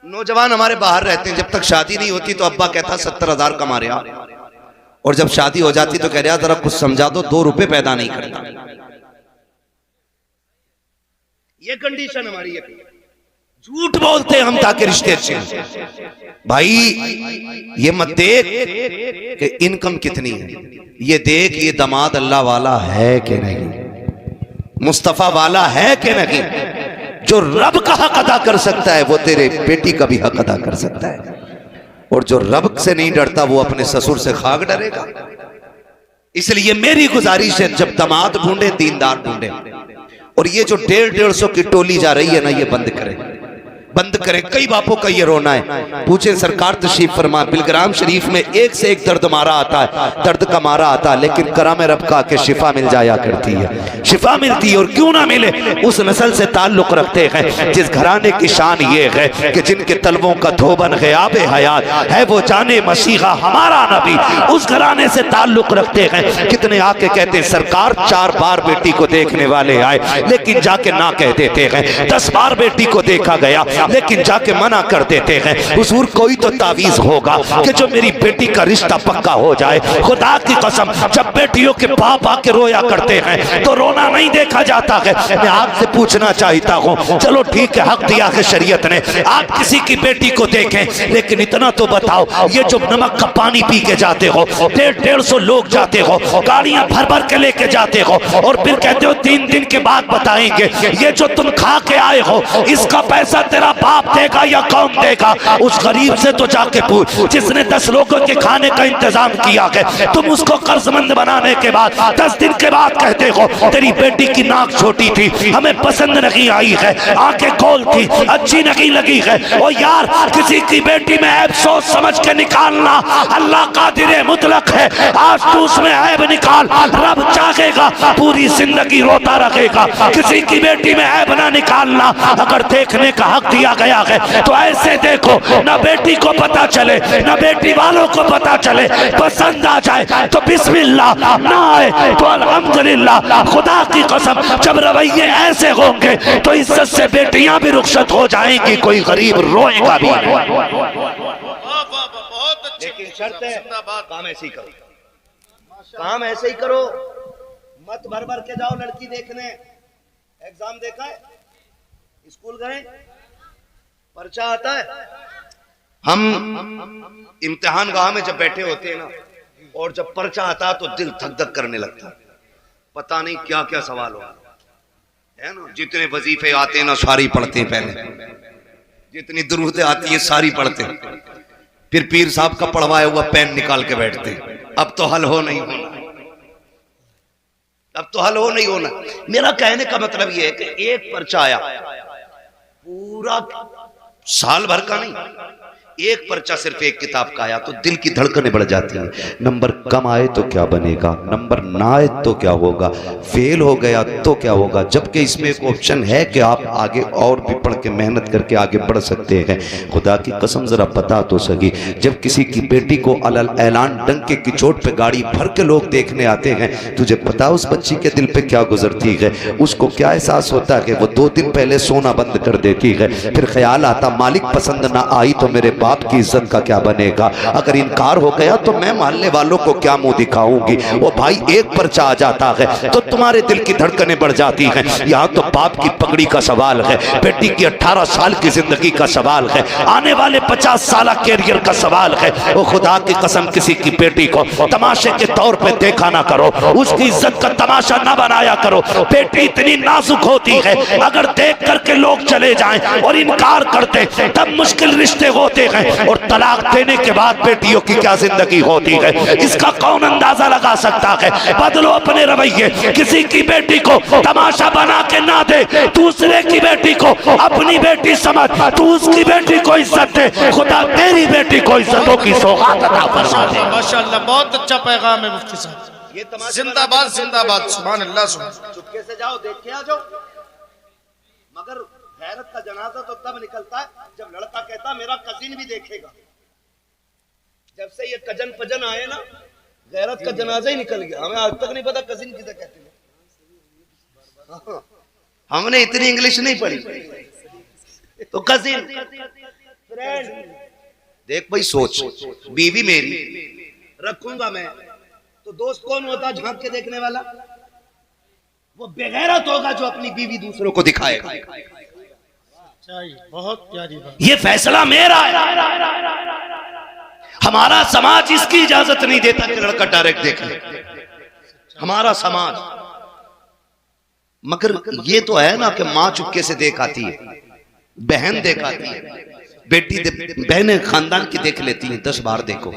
नौजवान हमारे बाहर रहते हैं, जब तक शादी नहीं होती तो अब्बा कहता 70,000 कमा रहा, और जब शादी हो जाती तो कह रहा जरा कुछ समझा दो, 2 रुपए पैदा नहीं करता। ये कंडीशन हमारी है। झूठ बोलते हैं हम ताकि रिश्ते अच्छे हों। भाई ये मत देख कि इनकम कितनी है, ये देख ये दामाद अल्लाह वाला है कि नहीं, मुस्तफा वाला है कि नहीं। जो रब का हक अदा कर सकता है वो तेरे बेटी का भी हक अदा कर सकता है, और जो रब से नहीं डरता वो अपने ससुर से खाक डरेगा। इसलिए मेरी गुजारिश है, जब दामाद ढूंढे दीनदार ढूंढे, और ये जो 150-150 की टोली जा रही है ना, ये बंद करें, बंद करें। कई बापों का ये रोना है। पूछे सरकार तशरीफ फरमा, बिलग्राम शरीफ में एक से एक दर्द मारा आता है, दर्द का मारा आता है, लेकिन करम रब का के शिफा मिल जाया करती है, शिफा मिलती है। और क्यों ना मिले, उस नस्ल से ताल्लुक रखते हैं जिस घराने की शान ये है कि जिनके तलवों का धोबन ग़याब हयात है, वो जाने मसीहा हमारा नबी, उस घराने से ताल्लुक रखते हैं। कितने आके कहते हैं सरकार 4 बार बेटी को देखने वाले आए, लेकिन जाके ना कह देते हैं। 10 बार बेटी को देखा गया, लेकिन जाके मना कर देते हैं हुजूर कोई तो तावीज होगा कि जो मेरी बेटी का रिश्ता पक्का हो जाए। खुदा की कसम जब बेटियों के बाप आके रोया करते हैं तो रोना नहीं देखा जाता है। मैं आपसे पूछना चाहता हूँ, चलो ठीक है हक दिया है शरीयत ने, आप किसी की बेटी को देखें, लेकिन इतना तो बताओ ये जो नमक का पानी पी के जाते हो, 150 लोग जाते हो, गाड़ियां भर भर के लेके जाते हो और फिर कहते हो 3 दिन के बाद बताएंगे, ये जो तुम खा के आए हो इसका पैसा तेरा बाप देगा या कौन देगा? उस गरीब से तो जाके पूछ जिसने 10 लोगों के खाने का इंतजाम किया है। तुम उसको कर्जमंद बनाने के बाद 10 दिन के बाद कहते हो तेरी बेटी की नाक छोटी थी, हमें पसंद नहीं आई है, आंखें गोल थी, अच्छी नहीं लगी है। ओ यार किसी की बेटी में ऐब सोच समझ के निकालना, अल्लाह कादिर मुतलक है, आज तू उसमें ऐब निकाल, रब चाहेगा पूरी जिंदगी रोता रखेगा। किसी की बेटी में ऐब ना निकालना, अगर देखने का हक दिया गया है तो ऐसे देखो ना बेटी को पता चले ना बेटी वालों को पता चले, पसंद आ जाए तो बिस्मिल्लाह, ना आए तो अल्हम्दुलिल्लाह। खुदा की कसम जब रवैये ऐसे होंगे तो इज्जत से बेटियां भी रुखसत हो जाएंगी, कोई गरीब रोएगा भी। लेकिन शर्त है काम ऐसे ही करो, काम ऐसे ही करो, मत भर भर के जाओ लड़की देखने। एग्जाम देखा है, स्कूल गए, पर्चा आता है, हम इम्तिहान गाह में जब बैठे होते हैं ना और जब पर्चा आता तो दिल धक धक करने लगता है, पता नहीं क्या क्या सवाल हो है ना। जितने वजीफे आते हैं ना सारी पढ़ते हैं, पहले जितनी दुरूदें आती है सारी पढ़ते हैं, फिर पीर साहब का पढ़वाया हुआ पेन निकाल के बैठते हैं। अब तो हल हो नहीं होना, अब तो हल हो नहीं होना। मेरा कहने का मतलब यह है कि एक पर्चा आया पूरा साल भर का नहीं, एक पर्चा सिर्फ एक किताब का आया तो दिल की धड़कनें बढ़ जाती हैं। नंबर कम आए तो क्या बनेगा, नंबर ना आए तो क्या होगा, फेल हो गया तो क्या होगा, जबकि इसमें एक ऑप्शन है कि आप आगे और भी पढ़ के मेहनत करके आगे बढ़ सकते हैं। खुदा की कसम जरा बता तो सकी, जब किसी की बेटी को अलल ऐलान डंके की चोट पे गाड़ी भर के लोग देखने आते हैं, तुझे पता उस बच्ची के दिल पे क्या गुजरती है, उसको क्या एहसास होता है। वो 2 दिन पहले सोना बंद कर देती है, फिर ख्याल आता मालिक पसंद ना आई तो मेरे बाप की इज्जत का क्या बनेगा, अगर इनकार हो गया तो मैं मानने वालों को क्या मुंह दिखाऊंगी। वो भाई एक पर्चा आ जाता है तो तुम्हारे दिल की धड़कनें बढ़ जाती हैं। यहाँ तो बाप की पगड़ी का सवाल है, बेटी की 18 साल की जिंदगी का सवाल है, आने वाले 50 साल कैरियर का सवाल है। वो खुदा की कसम किसी की बेटी को तमाशे के तौर पे देखा ना करो, उसकी इज्जत का तमाशा ना बनाया करो। बेटी इतनी नाजुक होती है, अगर देख करके लोग चले जाएं और इनकार करते तब मुश्किल रिश्ते होते हैं, और तलाक देने के बाद बेटियों की क्या जिंदगी होती है इसका कौन अंदाजा लगा सकता है। बदलो अपने रवैये, किसी की बेटी को तमाशा बना के ना दे, दूसरे की बेटी को अपनी बेटी समझ, तू उसकी बेटी को इज्जत दे, खुदा तेरी बेटी को इज्जतों की सौगात अता फरमाए। माशाअल्लाह बहुत अच्छा पैगाम है मुफ्ती साहब, ये तमाशा जिंदाबाद जिंदाबाद, सुभान अल्लाह। चुपके से जाओ देख के आ जाओ, मगर गैरत का जनाजा तो तब निकलता है जब लड़का कहता मेरा कजिन भी देखेगा। जब से ये कजन पजन आए ना, गैरत का जनाजा ही निकल गया। हमें आज तक नहीं पता कजिन किसे कहते हैं, हमने इतनी इंग्लिश नहीं पढ़ी। तो कजिन, फ्रेंड, देख भाई सोच, बीवी मेरी रखूंगा मैं तो दोस्त कौन होता झांक के देखने वाला? वो बेगैरत होगा जो अपनी बीवी दूसरों को दिखाएगा। बहुत प्यारी बात। ये फैसला मेरा है, हमारा समाज इसकी इजाजत नहीं देता कि लड़का डायरेक्ट देख ले, हमारा समाज। मगर ये तो है ना कि माँ चुपके से देख आती है, बहन देख आती है, बेटी बहनें खानदान की देख लेती हैं 10 बार देखो,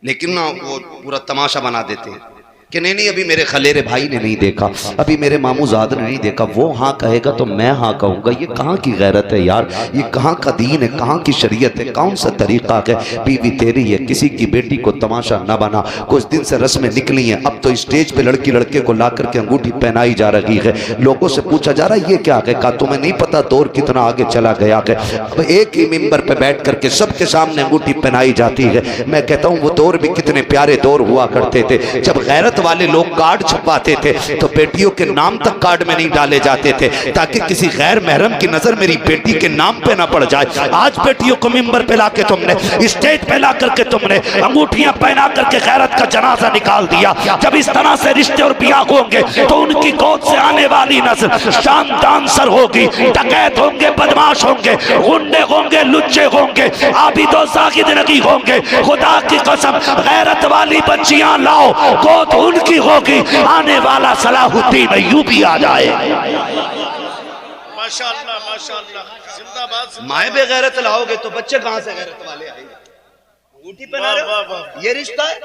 लेकिन ना वो पूरा तमाशा बना देते हैं कि नहीं अभी मेरे खलेरे भाई ने नहीं देखा, अभी मेरे मामूजाद ने नहीं देखा, वो हाँ कहेगा तो मैं हाँ कहूँगा। ये कहाँ की गैरत है यार, ये कहाँ का दीन है, कहाँ की शरीयत है, कौन सा तरीका है। बीवी तेरी है, किसी की बेटी को तमाशा न बना। कुछ दिन से रस्में निकली हैं, अब तो स्टेज पे लड़की लड़के को ला करके अंगूठी पहनाई जा रही है। लोगों से पूछा जा रहा है ये क्या है, कहा तुम्हें नहीं पता दौर कितना आगे चला गया है। अब एक ही मिंबर पे बैठ करके सबके सामने अंगूठी पहनाई जाती है। मैं कहता हूँ वो दौर भी कितने प्यारे दौर हुआ करते थे, जब गैरत वाले लोग कार्ड छपाते थे तो बेटियों के नाम तक कार्ड में नहीं डाले जाते थे ताकि किसी गैर महरम की नजर मेरी बेटी के नाम पे ना पड़ जाए। आज बेटियों को मिंबर पे लाके तुमने, स्टेज पे ला करके तुमने अंगूठियां पहना करके गैरत का जनाजा निकाल दिया। जब इस तरह से रिश्ते और ब्याह होंगे तो उनकी गोद से आने वाली नस्ल शानदान सर होगी, डकैत होंगे, बदमाश होंगे, गुंडे होंगे, लुच्चे होंगे, आबिदो साकिद नहीं होंगे। खुदा की कसम गैरत वाली बच्चियां लाओ, गोद उनकी होगी, आने वाला सलाहुद्दीन अय्यूबी आ जाए। माशाअल्लाह माशाअल्लाह, जिंदाबाद। माए बेगैरत लाओगे तो बच्चे कहां से गैरत वाले आएंगे? अंगूठी पहना रहे हो, ये रिश्ता है,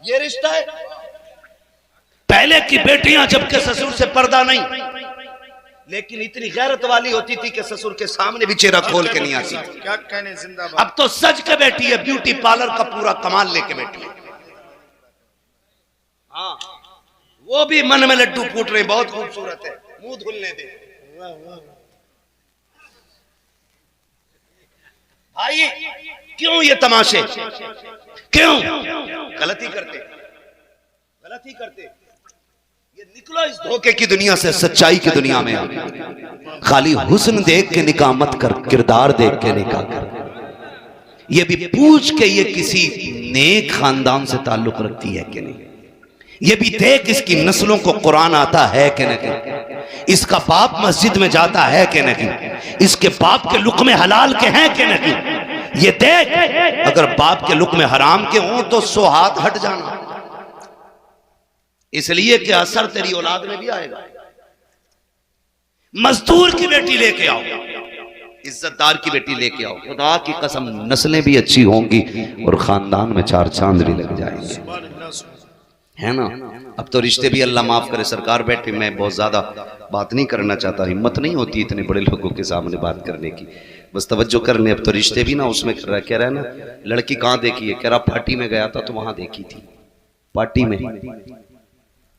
ये रिश्ता है। पहले की बेटियां जबकि ससुर से पर्दा नहीं, लेकिन इतनी गैरत वाली होती थी कि ससुर के सामने भी चेहरा खोल के नहीं आती थी। क्या कहने, जिंदाबाद। अब तो सज के बैठी है, ब्यूटी पार्लर का पूरा कमाल लेके बैठी है। हाँ, वो भी मन में लड्डू फूट रहे, बहुत खूबसूरत है, मुंह धुलने दे भाई। क्यों ये तमाशे, क्यों? गलती करते, गलती करते। ये निकलो इस धोखे की दुनिया से, सच्चाई की दुनिया में आ। खाली हुस्न देख के निकाह मत कर, किरदार देख के निकाह कर। ये भी पूछ के ये किसी नेक खानदान से ताल्लुक रखती है कि नहीं। ये भी देख इसकी नस्लों को कुरान आता है कि नहीं, इसका बाप मस्जिद में जाता है कि नहीं, इसके बाप के लुक़्मे हलाल के हैं कि नहीं। ये देख, अगर बाप के लुक़्मे हराम के हों तो 100 हाथ हट जाना, इसलिए कि असर तेरी औलाद में भी आएगा। मजदूर की बेटी लेके आओ, इज्जतदार की बेटी लेके आओ, खुदा की कसम नस्लें भी अच्छी होंगी और खानदान में 4 चांद भी लग जाएंगे, है ना। अब तो रिश्ते भी अल्लाह माफ करे सरकार बैठे, मैं बहुत ज्यादा बात नहीं करना चाहता, हिम्मत नहीं होती इतने बड़े लोगों के सामने बात करने की, बस तवज्जो कर ले। अब तो रिश्ते भी ना उसमें कर रहा है, कह रहा है ना लड़की कहाँ देखी है, कह रहा पार्टी में गया था तो वहां देखी थी, पार्टी में।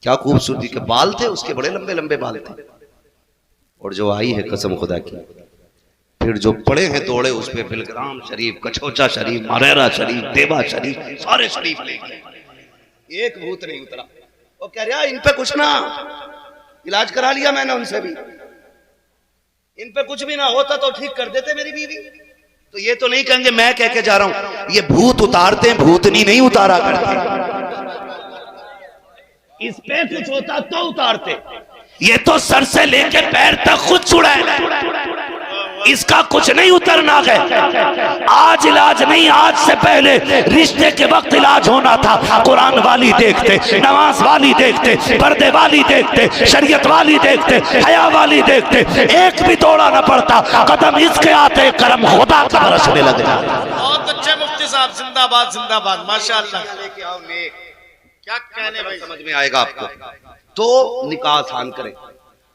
क्या खूबसूरती के बाल थे उसके, बड़े लंबे लंबे बाल थे। और जो आई है कसम खुदा की, फिर जो पड़े हैं दौड़े उस पे, बिलग्राम शरीफ, कछोचा शरीफ, मरेरा शरीफ, देवा शरीफ, सारे शरीफ ले गए, एक भूत नहीं उतरा। वो कह रहा इन पे कुछ ना, इलाज करा लिया मैंने उनसे भी, इन पे कुछ भी ना होता तो ठीक कर देते मेरी बीवी। तो ये तो नहीं कहेंगे मैं कह के जा रहा हूं, ये भूत उतारते हैं, भूतनी नहीं उतारा करते। इस पे कुछ होता तो उतारते, ये तो सर से लेके पैर तक खुद छुड़ाए, इसका कुछ नहीं उतरना है। आज इलाज नहीं, आज से पहले रिश्ते के वक्त इलाज होना था। कुरान वाली देखते, नमाज वाली देखते, पर्दे वाली देखते, शरीयत वाली देखते, हया वाली देखते, एक भी तोड़ा न पड़ता, कदम इसके आते करम खुदा का बरसने लग जाता। बहुत अच्छे मुफ्ती साहब, जिंदाबाद जिंदाबाद, माशाअल्लाह। लेके आओ नेक, क्या कहने भाई, समझ में आएगा आपको। तो निकाह आसान करें,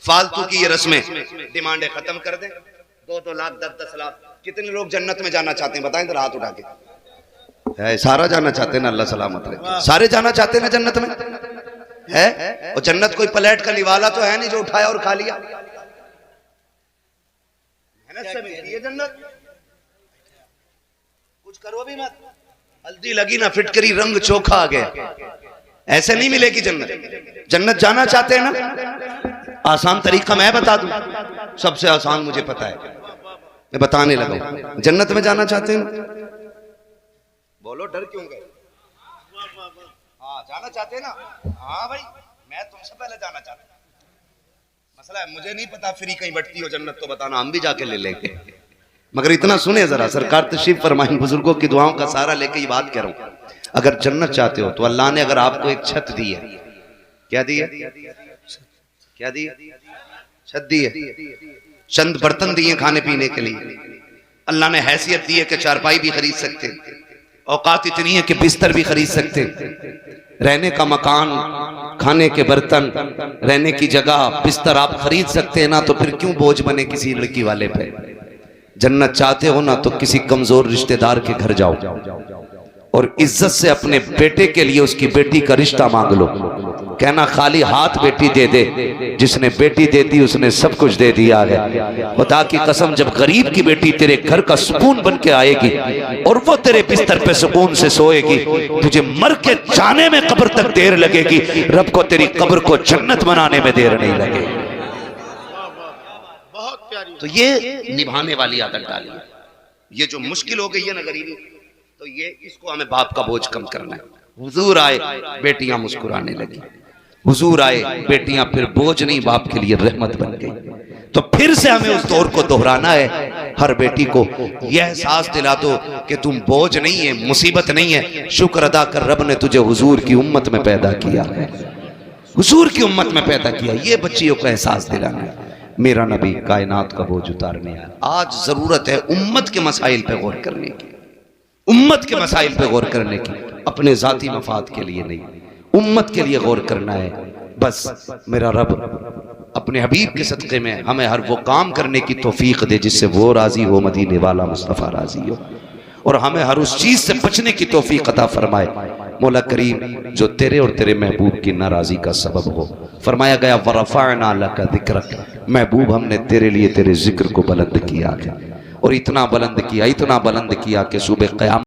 फालतू की ये रस्में, डिमांडें खत्म कर दें। 2-2 लाख 10-10 लाख, कितने लोग जन्नत में जाना चाहते हैं बताएं तो हाथ उठा के। है सारा जाना चाहते हैं ना, अल्लाह सलामत रखे, सारे जाना चाहते हैं ना जन्नत में, है। और जन्नत कोई प्लेट का निवाला तो है नहीं जो उठाया और खा लिया, मेहनत से मिलती है जन्नत। कुछ करो भी मत, हल्दी लगी ना फिटकरी, रंग चोखा आ गया, ऐसे नहीं मिलेगी जन्नत। जन्नत जाना चाहते हैं ना, आसान तरीका मैं बता दूं, सबसे आसान मुझे पता है, मैं बताने लगा। जन्नत में जाना चाहते हैं, बोलो डर क्यों गए? हाँ जाना चाहते हैं ना, हाँ भाई मैं तुमसे पहले जाना चाहता हूं। मसला है मुझे नहीं पता, फ्री कहीं बटती हो जन्नत तो बताना, हम भी जाके ले लेंगे। मगर इतना सुने जरा, सरकार तशरीफ फरमाई, बुजुर्गों की दुआओं का सहारा लेके ये बात कह रहा हूं। अगर जन्नत चाहते हो तो अल्लाह ने अगर आपको एक छत दी है, क्या दी है, क्या दी है, छत दी है, चंद बर्तन दिए खाने पीने के लिए, अल्लाह ने हैसियत दी है कि चारपाई भी खरीद सकते, औकात इतनी है कि बिस्तर भी खरीद सकते, रहने का मकान, खाने के बर्तन, रहने की जगह, बिस्तर आप खरीद सकते हैं ना, तो फिर क्यों बोझ बने किसी लड़की वाले पे। जन्नत चाहते हो ना तो किसी कमजोर रिश्तेदार के घर जाओ और इज्जत से अपने बेटे के लिए उसकी बेटी का रिश्ता मांग लो कहना खाली हाथ बेटी दे दे, जिसने बेटी दे दी उसने सब कुछ दे दिया है। खुदा की कसम, जब गरीब की बेटी तेरे घर का सुकून बन के आएगी और वो तेरे बिस्तर पे सुकून से सोएगी, तुझे मर के जाने में कब्र तक देर लगेगी, रब को तेरी कब्र को जन्नत बनाने में देर नहीं लगेगी। तो ये निभाने वाली आदत डाली है। ये जो मुश्किल हो गई है ना गरीबी, तो ये इसको हमें बाप का बोझ कम करना है। हुजूर आए, बेटियां मुस्कुराने लगी। हुजूर आए, बेटियां फिर बोझ नहीं, बाप के लिए रहमत बन गई। तो फिर से हमें उस दौर को दोहराना है। हर बेटी को यह एहसास दिला दो कि तुम बोझ नहीं है, मुसीबत नहीं है। शुक्र अदा कर, रब ने तुझे हुजूर की उम्मत में पैदा किया है, हुजूर की उम्मत में पैदा किया। ये बच्चियों को एहसास दिलाना है। मेरा नबी कायनात का बोझ उतारने आया। आज जरूरत है उम्मत के मसाइल पे गौर करने की, उम्मत के मसाइल पे गौर करने की, अपने जाती मफाद के लिए नहीं, उम्मत के लिए गौर करना है। बस मेरा रब अपने हबीब के सदक़े में हमें हर वो काम करने की तौफीक दे जिससे वो राजी हो, मदीने वाला मुस्तफ़ा राजी हो, और हमें हर उस चीज से बचने की तौफीक अता फरमाए। मौला करीम जो तेरे और तेरे महबूब की नाराजी का सबब हो। फरमाया गया वरफ़अना लका ज़िक्रक, महबूब हमने तेरे लिए तेरे जिक्र को बुलंद किया है, और इतना बुलंद किया, इतना बुलंद किया कि सुबह क़यामत